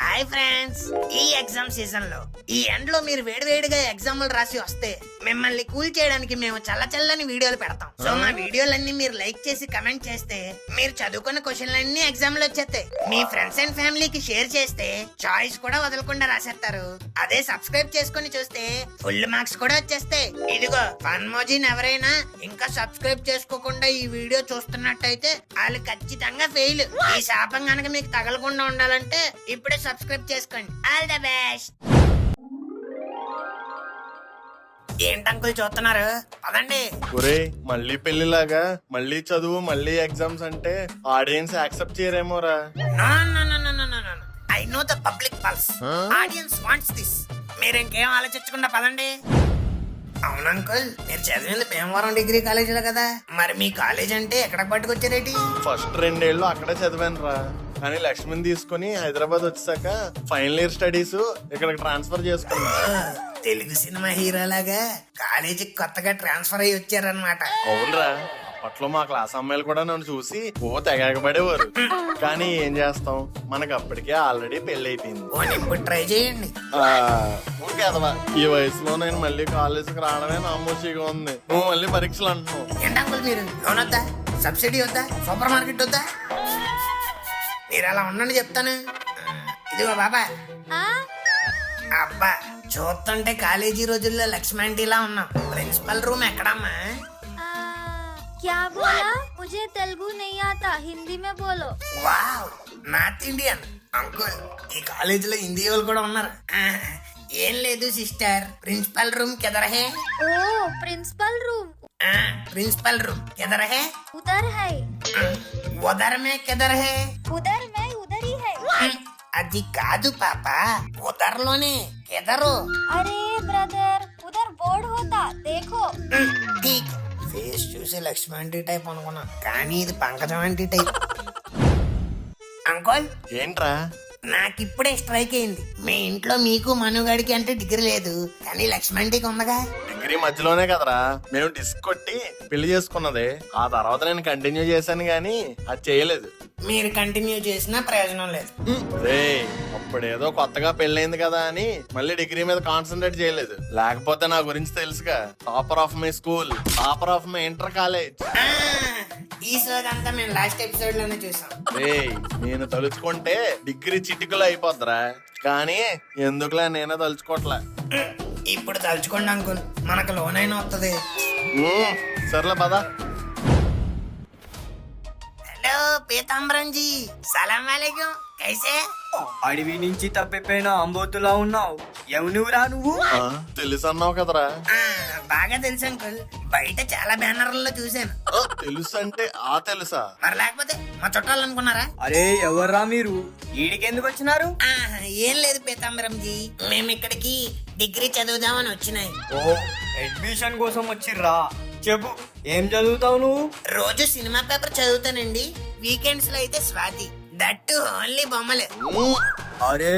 Hi friends, ఈ exam season లో ఈ ఎండ్ లో మీరు వేడివేడిగా ఎగ్జామ్లు రాసి వస్తే మిమ్మల్ని కూల్ చేయడానికి మేము చల్లని వీడియోలు పెడతాం. సో మా వీడియోలన్నీ మీరు లైక్ చేసి కమెంట్ చేస్తే మీరు చదువుకున్న క్వశ్చన్లన్నీ ఎగ్జామ్ లో వచ్చేస్తాయి. మీ ఫ్రెండ్స్ అండ్ ఫ్యామిలీకి షేర్ చేస్తే చాయిస్ కూడా వదలకుండా రాసేస్తారు. అదే సబ్స్క్రైబ్ చేసుకుని చూస్తే ఫుల్ మార్క్స్ కూడా వచ్చేస్తాయి. ఇదిగో ఫన్ మోజీని ఎవరైనా ఇంకా సబ్స్క్రైబ్ చేసుకోకుండా ఈ వీడియో చూస్తున్నట్టయితే వాళ్ళు ఖచ్చితంగా ఫెయిల్. ఈ శాపం గనక మీకు తగలకుండా ఉండాలంటే ఇప్పుడే సబ్స్క్రైబ్ చేసుకోండి. All the best. ఏంటంకుల్ చూస్తున్నారు? పదండి. ఒరే మళ్ళీ పెళ్లిలాగా మళ్ళీ చదువు మళ్ళీ ఎగ్జామ్స్ అంటే ఆడియన్స్ యాక్సెప్ట్ చేయరేమోరా. I know the public pulse. Audience wants this. మీరు ఇంకేం ఆలోచించకుండా పదండి. అవును అంకుల్, మీరు చదివింది భీమవరం డిగ్రీ కాలేజీలో కదా, మరి మీ కాలేజ్ అంటే ఎక్కడికి పట్టుకొచ్చారేటి? ఫస్ట్ 2 ఏళ్ళు అక్కడే చదివాను రా, కానీ లక్ష్మిని తీసుకుని హైదరాబాద్ వచ్చాక ఫైనల్ ఇయర్ స్టడీస్ ఇక్కడికి ట్రాన్స్ఫర్ చేసుకున్నా. తెలుగు సినిమా హీరో లాగా కాలేజీకి కొత్తగా ట్రాన్స్ఫర్ అయ్యి వచ్చారనమాట. అవునరా, అప్పట్లో మా క్లాస్ అమ్మాయిలు కూడా నన్ను చూసి తెగబడేవారు. కానీ ఏం చేస్తాం, మనకు అప్పటికే ఆల్రెడీ పెళ్లి అయిపోయింది. ఇప్పుడు ట్రై చేయండి. ఊరికేదవా, ఈ వయసులో నేను మళ్ళీ కాలేజీకి రావడమే నామోషిగా ఉంది. నువ్వు మళ్ళీ పరీక్షలు అంటున్నావు. ఏంటంకుల్ మీరు లోన్ వద్దా, సబ్సిడీ వద్దా, సూపర్ మార్కెట్ వద్దా? మీరు అలా ఉండండి చెప్తాను. ఇదిగో బాబా. అబ్బా, చూస్తుంటే కాలేజీ రోజుల్లో లక్ష్మణ్లా ఉన్నాం. ప్రిన్సిపల్ రూమ్ ఎక్కడమ్మా? क्या बोला? मुझे तेलुगु नहीं आता, हिंदी में बोलो. Wow, north Indian. అంకుల్, ఈ కాలేజీలో హిందీ వాళ్ళు కూడా ఉన్నారు. ఏం లేదు సిస్టర్, ప్రిన్సిపల్ రూమ్ కిధర్ హే? ओ प्रिंसिपल रूम प्रिंसिपल रूम किधर है? उधर है. उधर में किधर है? उधर में उधर ही है. అది కాదు పాప, ఉదర్లోనే కిధరు. अरे ब्रदर, उधर बोर्ड होता, देखो. ఠీక్. ఫేస్ చూసి లక్ష్మణ్ టైప్ అనుకున్నా, కానీ ఇది పంకజం అంటే టైప్. అంకుల్, ఏంట్రా? నాకిప్పుడే స్ట్రైక్ అయింది. మీ ఇంట్లో మీకు మనుగడికి అంటే డిగ్రీ లేదు, కానీ లక్ష్మణ్కి ఉందగా. డిగ్రీ మధ్యలోనే కదరా మేము డిస్క్ కొట్టి పెళ్లి చేసుకున్నది. ఆ తర్వాత నేను కంటిన్యూ చేశాను గానీ అది చేయలేదు. మీరు కంటిన్యూ చేసినా ప్రయోజనం లేదు. అప్పుడేదో కొత్తగా పెళ్ళైంది కదా అని మళ్ళీ డిగ్రీ మీద కాన్సన్ట్రేట్ చేయలేదు. లేకపోతే నా గురించి తెలుసుగా, topper of my school, topper of my inter college. ఈ సోది అంతా మేము లాస్ట్ ఎపిసోడ్ లోనే చూసాం. నేను తలుచుకుంటే డిగ్రీ చిటికలో అయిపోద్దిరా, కానీ ఎందుకులే నేనే తలుచుకోవట్లే. ఇప్పుడు తలుచుకోండి అంకుల్, మనకు లోన్ అయినా వస్తుంది. సర్లే పదా. హలో పీతాంబరం జీ, సలాం వాలేకుం, కైసే? అడవి నుంచి తప్పిపోయిన అంబోతులా ఉన్నావు. ఎవనురా నువ్వు? తెలుసు అన్నావు కదరా. బాగా తెలుసు అంకుల్, బయట చాలా బ్యానర్లలో చూశాను. తెలుసు అంటే ఆ తెలుసా? మరి లేకపోతే మా చుట్టాలు అనుకున్నారా? అరే ఎవర్రా మీరు? ఈడికెందుకు వచ్చినారు? ఏం లేదు పీతాంబరం జీ, మేము ఇక్కడికి డిగ్రీ చదువుదామని వచ్చినాయి. ఓ, అడ్మిషన్ కోసం వచ్చిర్రా. చెప్పు, ఏం చదువుతావు నువ్వు? రోజు సినిమా పేపర్ చదువుతానండి, వీకెండ్స్ లో అయితే స్వాతి, దట్టు ఓన్లీ బొమ్మలే. అరే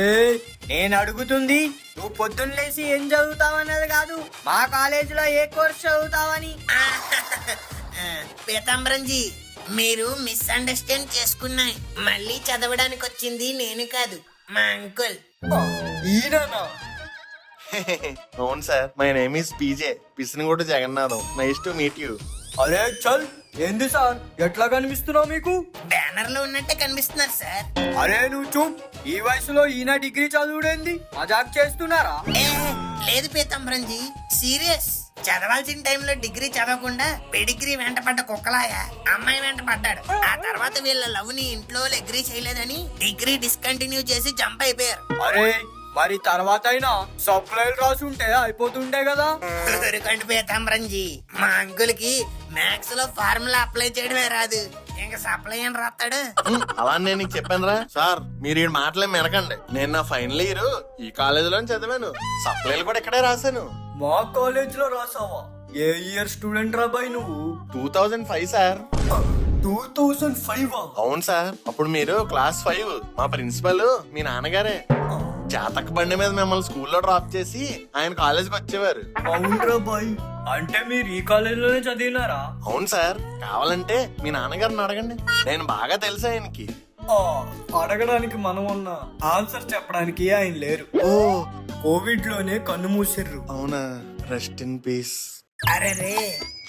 నేను అడుగుతుంది నువ్వు పొద్దున్న లేసి ఏం చదువుతావన్నది కాదు, మా కాలేజీలో ఏ కోర్స్ చదువుతావని. పీతాంబరం జీ, మీరు మిస్అండర్స్టాండ్ చేసుకున్నాయి. మళ్ళీ చదవడానికి వచ్చింది నేను కాదు, మా అంకుల్. ఈయననా? అవును sir, my name is PJ పిసినగొట్టు Jagannatham. Nice to meet you. అరే చల్, ఏంది సార్ ఎట్లా కనిపిస్తున్నావు మీకు? బ్యానర్ లో ఉన్నట్టే కనిపిస్తున్నారు సార్. అరే నువ్వు చూప్, ఈ వయసులో ఈయన డిగ్రీ చదువుడేంది? మజాక్ చేస్తున్నారా? లేదు పీతాంబరం జీ, సీరియస్. చదవాల్సిన టైంలో డిగ్రీ చదవకుండా పెడిగ్రీ వెంట పడ్డ కుక్కలాగా అమ్మాయి వెంట పడ్డాడు. ఆ తర్వాత వీళ్ళ లవ్ ని ఇంట్లో అగ్రీ చేయలేదని డిగ్రీ డిస్కంటిన్యూ చేసి జంప్ అయిపోయారు. అరే మరి తర్వాత అయినా సప్లైలు రాసుంటే అయిపోతుండే కదా. ఊరుకోండి పీతాంబరం జీ, మా అంకుల్ కి మ్యాథ్స్ లో ఫార్ములా అప్లై చేయడమే రాదు, ఇంకా సప్లై అని రాస్తాడు. అలా నేను నీకు చెప్పాను రా సార్, మీరు ఈ మాటలే మెనకండి. నేను నా ఫైనల్ ఇయర్ ఈ కాలేజీలో చదివాను, సప్లైలు కూడా ఇక్కడే రాశాను. మా కాలేజ్ లో రాసావా? ఏ ఇయర్ స్టూడెంట్ రా బాయ్ నువ్వు? 2005 సార్. 2005? అవును సార్, అప్పుడు మీరు క్లాస్ 5. మా ప్రిన్సిపల్ మీ నాన్నగారే. జాతక బండి మీద మిమ్మల్ని స్కూల్లో డ్రాప్ చేసి ఆయన కాలేజీకి వచ్చేవారు. అవునరా బాయ్, అంటే మీరు ఈ కాలేజీలోనే చదివినారా? అవును సార్, కావాలంటే మీ నాన్నగారిని అడగండి, నేను బాగా తెలుసు ఆయనకి. అడగడానికి మనం ఉన్న ఆన్సర్ చెప్పడానికి ఆయన లేరు. ఓ కోవిడ్ లోనే కన్ను మూసిర్రు. అవునా, రెస్ట్ ఇన్ పీస్. అరే రే,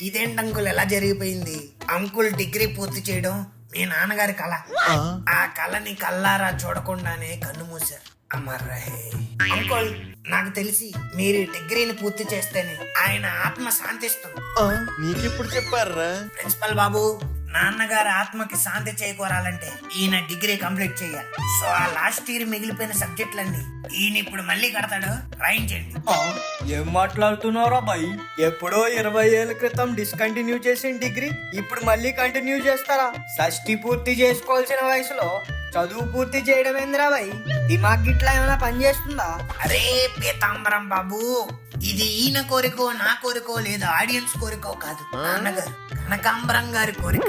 ఇదేంటి అంకుల్ ఎలా జరిగిపోయింది? అంకుల్ డిగ్రీ పూర్తి చేయడం మీ నాన్నగారి కళ. ఆ కళని కల్లారా చూడకుండానే కన్ను మూసారు. అమర్రే అంకుల్, నాకు తెలిసి మీరు ఈ డిగ్రీని పూర్తి చేస్తేనే ఆయన ఆత్మ శాంతిస్తుంది. నీకెప్పుడు చెప్పారా? ప్రిన్సిపల్ బాబు, నాన్నగారి ఆత్మకి శాంతి చేకూరాలంటే ఈయన డిగ్రీ కంప్లీట్ చేయాలి. సో ఆ లాస్ట్ ఇయర్ మిగిలిపోయిన సబ్జెక్టులన్నీ ఈయన ఇప్పుడు మళ్ళీ కడతాడు, రాయించండి. ఏం మాట్లాడుతున్నారా బాయ్? ఎప్పుడో 20 ఏళ్ల క్రితం డిస్కంటిన్యూ చేసిన డిగ్రీ ఇప్పుడు మళ్ళీ కంటిన్యూ చేస్తారా? షష్టి పూర్తి చేసుకోవాల్సిన వయసులో చదువు పూర్తి చేయడం ఏందిరా బాయ్? దిమాగ్ ఇట్లా ఏమైనా పని చేస్తుందా? అరే పీతాంబరం బాబు, ఇది ఈయన కోరికో నా కోరికో లేదా ఆడియన్స్ కోరికో కాదు, నాన్నగారు కనకాంబరం గారి కోరిక.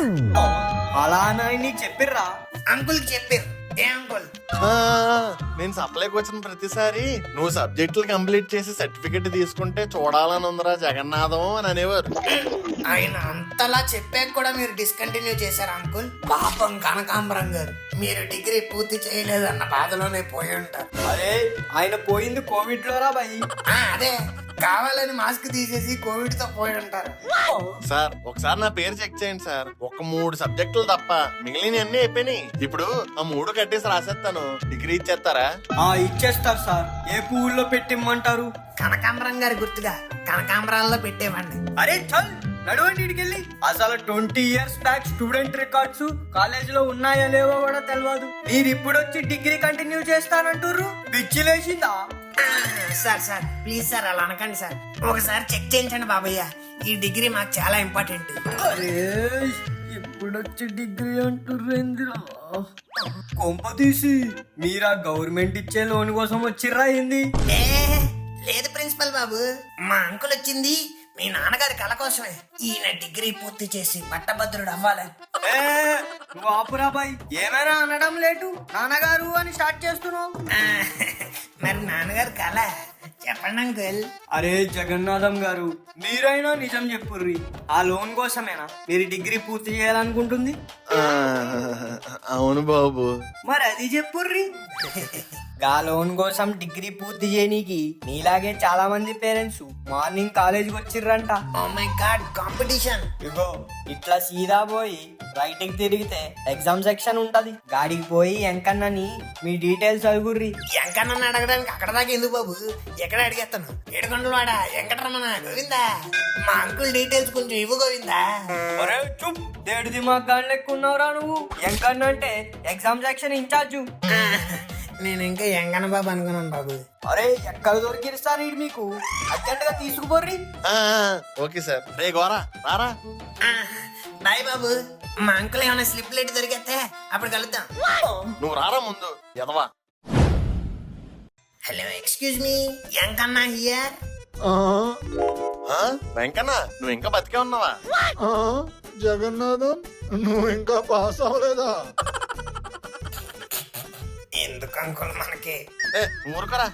అలా అని నీకు చెప్పిర్రా? అంకుల్ చెప్పారు. ఏ అంకుల్? నేను సప్లైకి వచ్చిన ప్రతిసారి నువ్వు సబ్జెక్టులు కంప్లీట్ చేసి సర్టిఫికెట్ తీసుకుంటే చూడాలని ఉందిరా జగన్నాథం అని అనేవారు. ఆయన అంతలా చెప్పాక కూడా మీరు డిస్కంటిన్యూ చేశారు అంకుల్. పాపం కనకాంబరం గారు, మీరు డిగ్రీ పూర్తి చేయలేదన్న బాధలోనే పోయి ఉంటారు. అరే ఆయన పోయింది కోవిడ్ లోరా బాయ్. అదే కావాలని మాస్క్ తీసేసి కోవిడ్ తో పోయి ఉంటారు. సార్ ఒకసారి నా పేరు చెక్ చేయండి సార్. ఒక 3 సబ్జెక్టులు తప్ప మిగిలిన అన్ని అయిపోయినాయి. ఇప్పుడు ఆ 3 కట్టేసి రాసేస్తాను, డిగ్రీ ఇచ్చేస్తారా? ఇచ్చేస్తారు సార్. ఏ పువ్వుల్లో పెట్టిమ్మంటారు? కనకాంబరం గారి గుర్తుగా కనకాంబరాల్లో పెట్టేవండి. అరే చల్ నడవండి ఇడికెళ్ళి. అసలు 20 years back student records college లో ఉన్నాయా లేవో కూడా తెలియదు. మీరు ఇప్పుడు వచ్చి డిగ్రీ కంటిన్యూ చేస్తానంటుర్రు, పిచ్చి లేచిందా? సార్ సార్ ప్లీజ్ సార్, అలా అనకండి సార్. ఒకసారి చెక్ చేయించండి బాబయ్య, ఈ డిగ్రీ మాకు చాలా ఇంపార్టెంట్. అరే ఇప్పుడొచ్చి డిగ్రీ అంటుర్రేందిరా? కొంప తీసి మీరా గవర్నమెంట్ ఇచ్చే లోన్ కోసం వచ్చిర్రా ఏంది? ఏ లేదు ప్రిన్సిపల్ బాబు, మా అంకుల్ వచ్చింది మీ నాన్నగారి కళ కోసమే. ఈయన డిగ్రీ పూర్తి చేసి పట్టభద్రుడు అవ్వాలని. నువ్వు ఆపురా బాయ్, ఏమైనా అనడం లేటు నాన్నగారు అని స్టార్ట్ చేస్తున్నావు. మరి నాన్నగారి కళ చెప్పండి అంకుల్. అరే జగన్నాథం గారు, మీరైనా నిజం చెప్పుర్రి. ఆ లోన్ కోసమేనా మీరు డిగ్రీ పూర్తి చేయాలనుకుంటుంది? అవును బాబు. మరి అది చెప్పుర్రి. గా లోన్ కోసం డిగ్రీ పూర్తి చేయనీకి నీలాగే చాలా మంది పేరెంట్స్ మార్నింగ్ కాలేజీకి వచ్చిర్రంట. Oh my god, competition. ఇగో ఇట్లా సీదా పోయి రైట్ కి తిరిగితే ఎగ్జామ్ సెక్షన్ ఉంటది. గాడికి పోయి ఎంకన్నని మీ డీటెయిల్స్ అడుగుర్రి. ఎంకన్నా అడగడానికి అక్కడ దాకా ఎందుకు బాబు, ఎక్కడ అడిగేస్తాను? ఏడుకొండలవాడ వెంకటరమణ గోవిందా, మా అంకుల్ డీటెయిల్స్ కొంచెం ఇవ్వు గోవిందా. అరే చూప్, దేడు దిమాగ్ గాని లెక్కున్నావురా నువ్వు. ఎంకన్న అంటే ఎగ్జామ్ సెక్షన్ ఇన్ఛార్జు. నేను ఇంకా ఎంకన్న బాబు అనుకున్నాను బాబు. అరే ఎక్కడ దొరికిరు సార్ ఇది మీకు? అర్జెంట్ గా తీసుకుపోర్రి. Okay sir. రే గోరా రారా. బాయ్ బాబు, మా అంకుల్ ఏమైనా స్లిప్ లెట్ దొరికితే అప్పుడు కలుద్దాం. నువ్వు రారా ముందు ఎదవా. హలో ఎక్స్క్యూజ్ మీ, ఎంకన్నా హియర్. వెంకన్న నువ్వు ఇంకా బతికే ఉన్నావా? జగన్నాథం, నువ్వు ఇంకా పాస్ అవ్వలేదా? ఎందుకు అంకుల్ మనకి? ఊరుకోరా.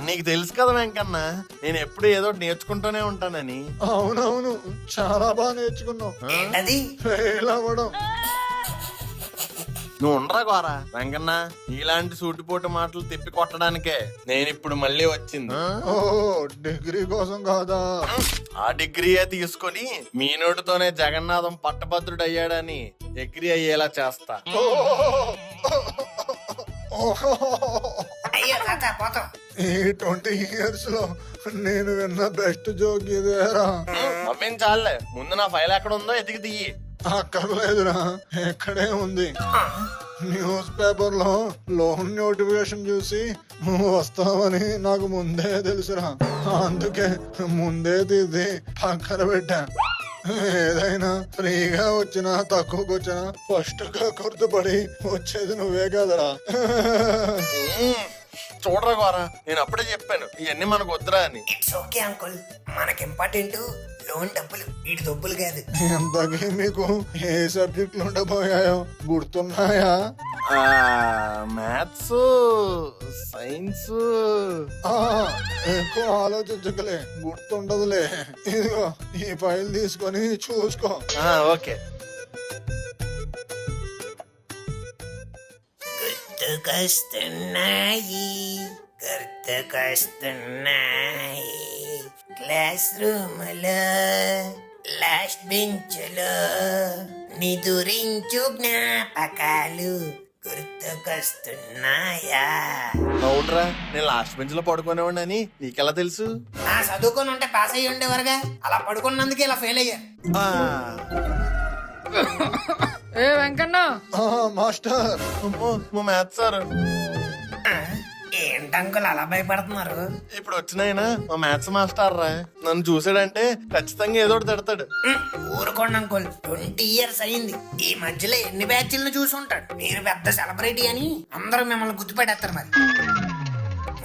నీకు తెలుసు కదా వెంకన్న, నేను ఎప్పుడు ఏదో నేర్చుకుంటూనే ఉంటానని. అవునవును, చాలా బాగా నేర్చుకున్నావు. ఏంటది? ఫెయిల్ అవ్వడం. నువ్వు ఉండరా గోరా. వెంకన్న ఇలాంటి సూటిపోటు మాటలు తిప్పి కొట్టడానికే నేను ఇప్పుడు మళ్ళీ వచ్చింది. ఓ డిగ్రీ కోసం కాదా? ఆ డిగ్రీయే తీసుకొని మీ నోటితోనే జగన్నాథం పట్టభద్రుడు అయ్యాడని డిగ్రీ అయ్యేలా చేస్తా. అయ్యో తాత పోతాం. ఈ 20 ఇయర్స్ లో నేను విన్న బెస్ట్ జోక్ ఇదేరా. నవ్వించాలే, ముందు నా ఫైల్ ఎక్కడ ఉందో ఎతికి తీయి. అక్కర్లేదురా, ఎక్కడే ఉంది. న్యూస్ పేపర్ లో లోన్ నోటిఫికేషన్ చూసి నువ్వు వస్తావని నాకు ముందే తెలుసురా. అందుకే ముందే తీసి పక్కన పెట్టా. ఏదైనా ఫ్రీగా వచ్చినా తక్కువకి వచ్చినా ఫస్ట్ గా గుర్తుపడి వచ్చేది నువ్వే కదరా. చూడరా గోరా, నేను అప్పుడే చెప్పాను ఇవన్నీ మనకు వద్దురా అని. ఇట్స్ ఓకే అంకుల్, మనకి ఇంపార్టెంట్ లోన్ డబ్బులు, వీటి డబ్బులు కాదు. ఎంతకీ మీకు ఏ సబ్జెక్టులు ఉండబోయాయో గుర్తున్నాయా? Maths, science. ఎక్కువ ఆలోచించకలే, గుర్తుండదులే. ఇదిగో ఈ ఫైల్ తీసుకొని చూసుకో. ఓకే. గుర్తుకొస్తున్నాయి క్లాస్ రూములో లాస్ట్ బెంచ్లో నిదురించు జ్ఞాపకాలు గుర్తుకొస్తున్నాయా? అవునరా, నేను లాస్ట్ బెంచ్ లో పడుకునేవాడిని అని నీకెలా తెలుసు? చదువుకొని ఉంటే పాస్ అయ్యి ఉండేవారుగా, అలా పడుకున్నందుకు ఇలా ఫెయిల్ అయ్యా. ఆ, ఏ వెంకన్న, మాస్టర్ అమ్మో, మా మ్యాథ్స్ సార్. ఏంటంకులు అలా భయపడుతున్నారు? ఇప్పుడు వచ్చినాయన మా మ్యాథ్స్ మాస్టర్ రా. నన్ను చూసాడంటే ఖచ్చితంగా ఏదో ఒకటి తిడతాడు. ఊరుకోండి అంకుల్, 20 years అయింది. ఈ మధ్యలో ఎన్ని బ్యాచ్లను చూసి ఉంటాడు. మీరు పెద్ద సెలబ్రిటీ అని అందరూ మిమ్మల్ని గుర్తుపెట్టేస్తారు. మరి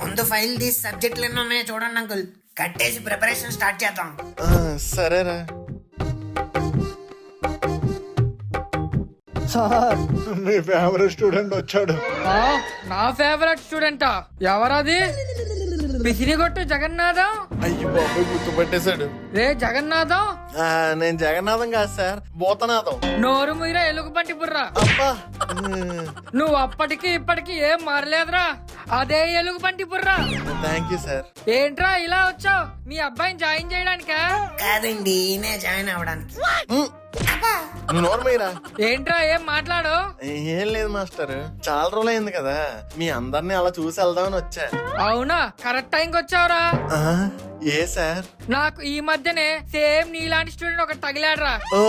ముందు ఫైల్ తీసి సబ్జెక్టులు ఎన్ని ఉన్నాయో చూడండి అంకుల్. కట్టేసి ప్రిపరేషన్ స్టార్ట్ చేద్దాం. ఆ, సరేరా. సార్ మీ ఫేవరెట్ స్టూడెంట్ వచ్చాడు. నా ఫేవరెట్ స్టూడెంటా? ఎవరది? పిసిరిగొట్టు జగన్నాథం. అయ్యి బాబు, గుర్తుపట్టేశాడు. రే జగన్నాథం, నేను జగన్నాథం కాదు సార్, భూతనాథం. నోరు మీర ఎలుగుబంటి బుర్రా. అబ్బా, నువ్వు అప్పటికి ఇప్పటికి ఏం మారలేదురా, అదే ఎలుగుబంటి బుర్రా. Thank you sir. ఏంట్రా ఇలా వచ్చావు? మీ అబ్బాయిని జాయిన్ చేయడానికా? కాదండి, నేను జాయిన్ అవ్వడానికి. నువ్వు నోరు మీరా. ఏంట్రా ఏం మాట్లాడు? ఏం లేదు మాస్టర్, చాలా రోజులు అయింది కదా, మీ అందరినీ అలా చూసి వెళ్దామని వచ్చా. అవునా, కరెక్ట్ టైంకి వచ్చావురా. ఆ, ఏ సార్? నాకు ఈ మధ్యనే సేమ్ నీలాంటి స్టూడెంట్ ఒకటి తగిలాడురా. ఓ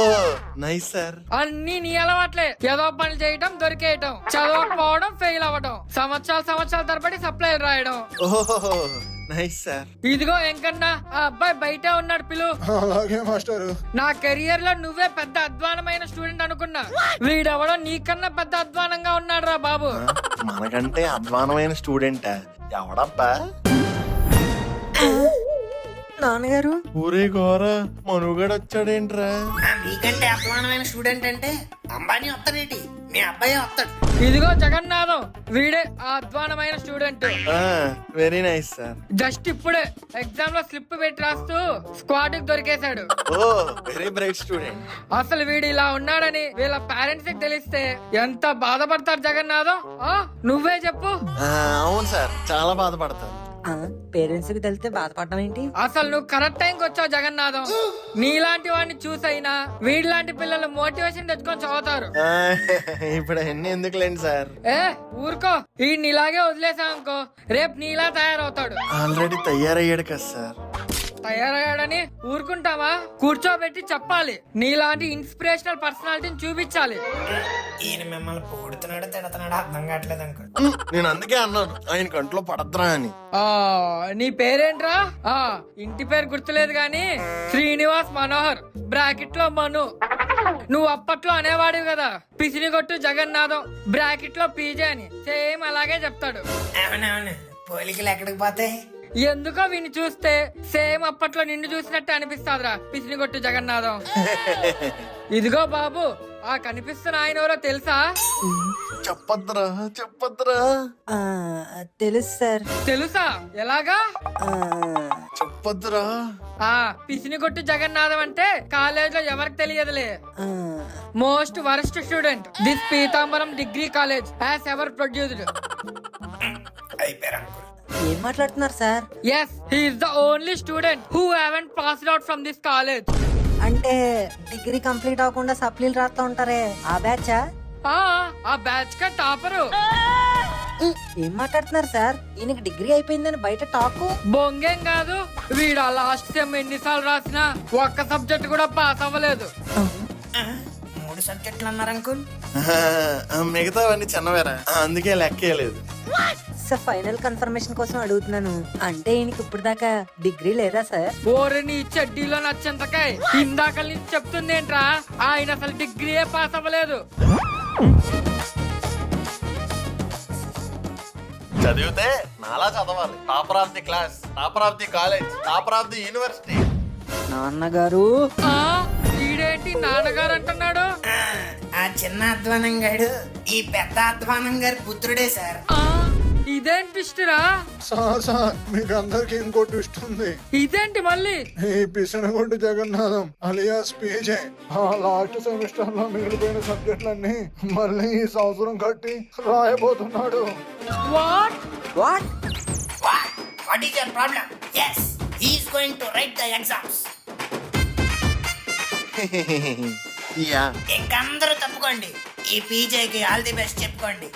నైస్ సార్. అన్ని నీ అలవాట్లే. ఏదో పనులు చేయటం, దొరికేయటం, చదవకపోవడం, ఫెయిల్ అవ్వడం, సంవత్సరాల తరబడి సప్లై రాయడం. ఓహో నైస్ సార్. ఇదిగో ఎంకన్నా, ఆ అబ్బాయి బయటే ఉన్నాడు, పిలు. అలాగే మాస్టర్. నా కెరియర్ లో నువ్వే పెద్ద అధ్వానమైన స్టూడెంట్ అనుకున్నా, వీడెవడో నీకన్నా పెద్ద అధ్వానంగా ఉన్నాడు రా బాబు. మనకంటే అధ్వానమైన స్టూడెంటా? ఎవడబ్బా? నాన్నగారు, ఊరే ఘోర, మనుగడ వచ్చాడేంట్రా? మీకంటే అభిమానమైన స్టూడెంట్ అంటే అంబానీ వస్తాడేటి? మీ అబ్బాయి వస్తాడు. ఇదిగో జగన్నాథం, వీడే ఆ అధ్వానమైన student. Very nice sir. Just ఇప్పుడే ఎగ్జామ్ లో స్లిప్ పెట్టి రాస్తూ స్క్వాడ్ కి దొరికేశాడు. Oh very bright student. అసలు వీడు ఇలా ఉన్నాడని వీళ్ళ పేరెంట్స్ కి తెలిస్తే ఎంత బాధపడతారు జగన్నాథం? నువ్వే చెప్పు. అవును సార్, చాలా బాధపడతాను. పేరెంట్స్ కి తెలిస్తే బాధపడడం ఏంటి? అసలు నువ్వు కరెక్ట్ టైంకి వచ్చావు జగన్నాథం. నీలాంటి వాడిని చూసైనా వీడిలాంటి పిల్లలు మోటివేషన్ తెచ్చుకొని చదువుతారు. ఇప్పుడు అన్ని ఎందుకులేండి సార్. ఊరుకో, ఈ నీలాగే వదిలేసాం అనుకో, రేపు నీలా తయారవుతాడు. ఆల్రెడీ తయారయ్యాడు కదా సార్. తయారయ్యాడని ఊరుకుంటావా? కూర్చోబెట్టి చెప్పాలి, నీలాంటి ఇన్స్పిరేషనల్ పర్సనాలిటీని చూపించాలి. ఈయన మిమ్మల్ని పొగుడుతున్నాడు, తిడుతున్నాడు, అర్థం కావట్లేదు అంకుల్. నేను అందుకే అన్నాను ఆయన కంట్లో పడద్రా అని. నీ పేరేంట్రా? ఇంటి పేరు గుర్తులేదు గాని శ్రీనివాస్ మనోహర్, బ్రాకెట్ లో మను. నువ్వు అప్పట్లో అనేవాడివి కదా, పిసినిగొట్టు జగన్నాథం, బ్రాకెట్ లో పీజే అని. సేమ్ అలాగే చెప్తాడు. అవునవును, పోలికలు ఎక్కడికి పోతాయి? ఎందుకో విని చూస్తే సేమ్ అప్పట్లో నిన్ను చూసినట్టు అనిపిస్తాదిరా పిసినిగొట్టు జగన్నాథం. ఇదిగో బాబు, ఆ కనిపిస్తున్న ఆయన ఎవరో తెలుసా? చెప్పద్దురా చెప్పద్దురా. తెలుసు సార్. తెలుసా? ఎలాగా? చెప్పద్దురా. పిసినిగొట్టు జగన్నాథం అంటే కాలేజ్ లో ఎవరికి తెలియదులే. Most worst student this Pitambaram degree college has ever produced. అయిపోయారు అంకుల్. ఏం మాట్లాడుతున్నారు sir? Yes, he is the only student who haven't passed out from this college. అంటే డిగ్రీ కంప్లీట్ అవ్వకుండా సప్లీలు రాస్తా ఉంటారే, ఆ బ్యాచా? ఆ బ్యాచ్ కా టాపరు. ఏం మాట్లాడుతున్నారు సార్? ఈయనకి డిగ్రీ అయిపోయిందని బయట టాకు. బొంగేం కాదు, వీడు లాస్ట్ సెమ్ ఎన్నిసార్లు రాసినా ఒక్క సబ్జెక్ట్ కూడా పాస్ అవ్వలేదు. 3 సబ్జెక్టులు అన్నారు అంకుల్. మిగతావన్నీ చిన్నవేరా, అందుకే లెక్కేయలేదు. సార్ ఫైనల్ కన్ఫర్మేషన్ కోసం అడుగుతున్నాను. అంటే ఈయనకి ఇప్పుడు దాకా డిగ్రీ లేదా సార్? ఓరి నీ చెడ్డీలో నచ్చేంతకాయ, ఇందాక నుంచి చెప్తుంది ఏంట్రా, ఆయన అసలు డిగ్రీయే పాస్ అవ్వలేదు. చదివితే నాలా చదవాలి. Topper of the class, topper of the college, topper of the university. నాన్నగారు, ఈడేంటి నాన్నగారు అంటున్నాడు? ఆ చిన్న అధ్వానం గాడు ఈ పెద్ద అధ్వానం గారి పుత్రుడే సార్. ఇదేంటి ట్విస్ట్ రా? సార్ మీకు అందరికి ఇంకో ట్విస్ట్ ఉంది. ఇదేంటి మళ్ళీ? ఈ పిసనగొడ్డు జగన్నాథం అలియాస్ పీజే ఆ లాస్ట్ సెమిస్టర్ లో మిగిలిపోయిన సబ్జెక్టులన్నీ మళ్ళీ ఈ సంవత్సరం కట్టి రాయబోతున్నాడు. What? What? What is your problem? yes he is going to write the exams. Yeah ఇంకందరూ తప్పుకోండి, ఈ పీజేకి ఆల్ ది బెస్ట్ చెప్పుకోండి.